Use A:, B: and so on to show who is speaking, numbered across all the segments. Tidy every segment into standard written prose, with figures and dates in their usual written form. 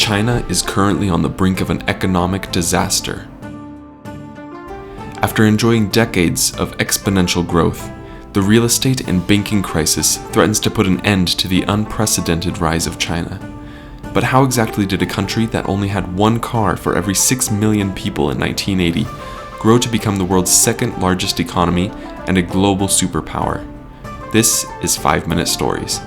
A: China is currently on the brink of an economic disaster. After enjoying decades of exponential growth, the real estate and banking crisis threatens to put an end to the unprecedented rise of China. But how exactly did a country that only had one car for every 6 million people in 1980 grow to become the world's second largest economy and a global superpower? This is 5-Minute Stories.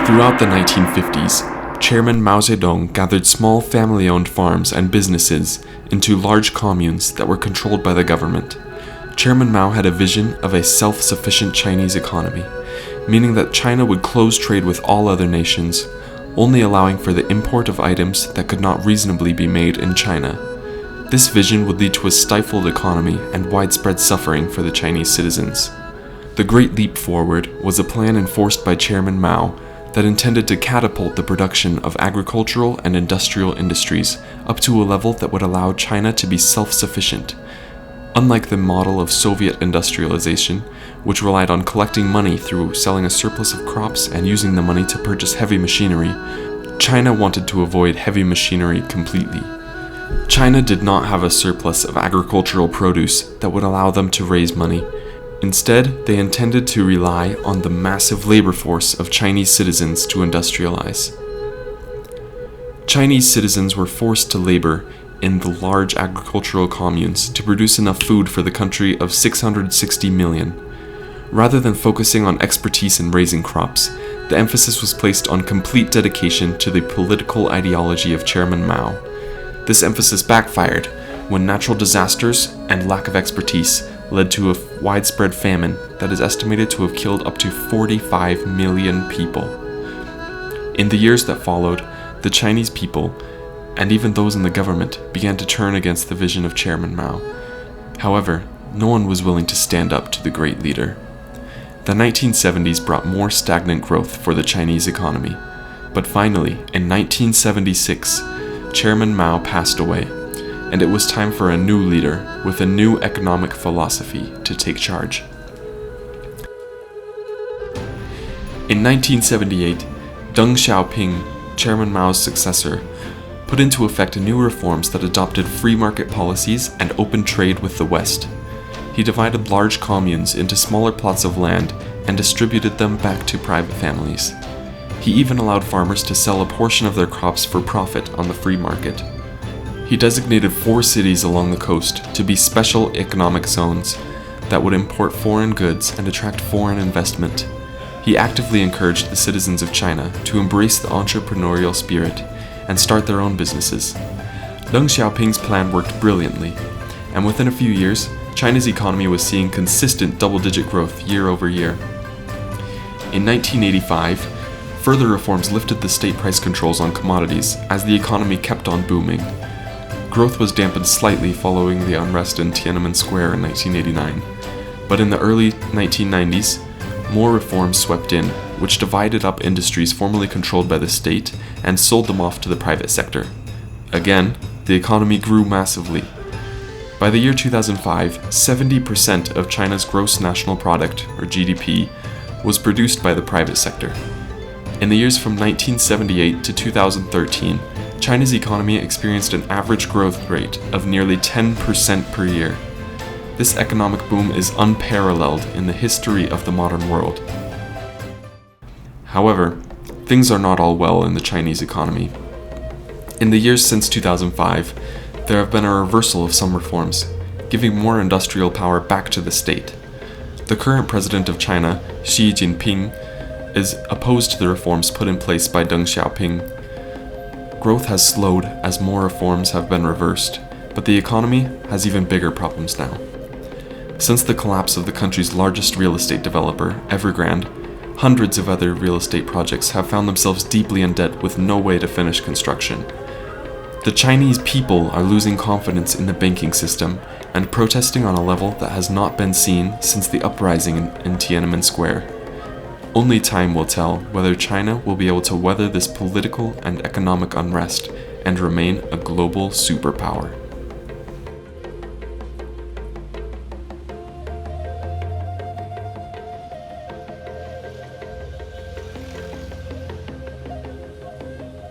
A: Throughout the 1950s, Chairman Mao Zedong gathered small family-owned farms and businesses into large communes that were controlled by the government. Chairman Mao had a vision of a self-sufficient Chinese economy, meaning that China would close trade with all other nations, only allowing for the import of items that could not reasonably be made in China. This vision would lead to a stifled economy and widespread suffering for the Chinese citizens. The Great Leap Forward was a plan enforced by Chairman Mao that intended to catapult the production of agricultural and industrial industries up to a level that would allow China to be self-sufficient. Unlike the model of Soviet industrialization, which relied on collecting money through selling a surplus of crops and using the money to purchase heavy machinery, China wanted to avoid heavy machinery completely. China did not have a surplus of agricultural produce that would allow them to raise money. Instead, they intended to rely on the massive labor force of Chinese citizens to industrialize. Chinese citizens were forced to labor in the large agricultural communes to produce enough food for the country of 660 million. Rather than focusing on expertise in raising crops, the emphasis was placed on complete dedication to the political ideology of Chairman Mao. This emphasis backfired when natural disasters and lack of expertise led to a widespread famine that is estimated to have killed up to 45 million people. In the years that followed, the Chinese people, and even those in the government, began to turn against the vision of Chairman Mao. However, no one was willing to stand up to the great leader. The 1970s brought more stagnant growth for the Chinese economy, but finally, in 1976, Chairman Mao passed away, and it was time for a new leader with a new economic philosophy to take charge. In 1978, Deng Xiaoping, Chairman Mao's successor, put into effect new reforms that adopted free market policies and open trade with the West. He divided large communes into smaller plots of land and distributed them back to private families. He even allowed farmers to sell a portion of their crops for profit on the free market. He designated 4 cities along the coast to be special economic zones that would import foreign goods and attract foreign investment. He actively encouraged the citizens of China to embrace the entrepreneurial spirit and start their own businesses. Deng Xiaoping's plan worked brilliantly, and within a few years, China's economy was seeing consistent double-digit growth year over year. In 1985, further reforms lifted the state price controls on commodities as the economy kept on booming. Growth was dampened slightly following the unrest in Tiananmen Square in 1989, but in the early 1990s, more reforms swept in, which divided up industries formerly controlled by the state and sold them off to the private sector. Again, the economy grew massively. By the year 2005, 70% of China's gross national product, or GDP, was produced by the private sector. In the years from 1978 to 2013, China's economy experienced an average growth rate of nearly 10% per year. This economic boom is unparalleled in the history of the modern world. However, things are not all well in the Chinese economy. In the years since 2005, there have been a reversal of some reforms, giving more industrial power back to the state. The current president of China, Xi Jinping, is opposed to the reforms put in place by Deng Xiaoping. Growth has slowed as more reforms have been reversed, but the economy has even bigger problems now. Since the collapse of the country's largest real estate developer, Evergrande, hundreds of other real estate projects have found themselves deeply in debt with no way to finish construction. The Chinese people are losing confidence in the banking system and protesting on a level that has not been seen since the uprising in Tiananmen Square. Only time will tell whether China will be able to weather this political and economic unrest and remain a global superpower.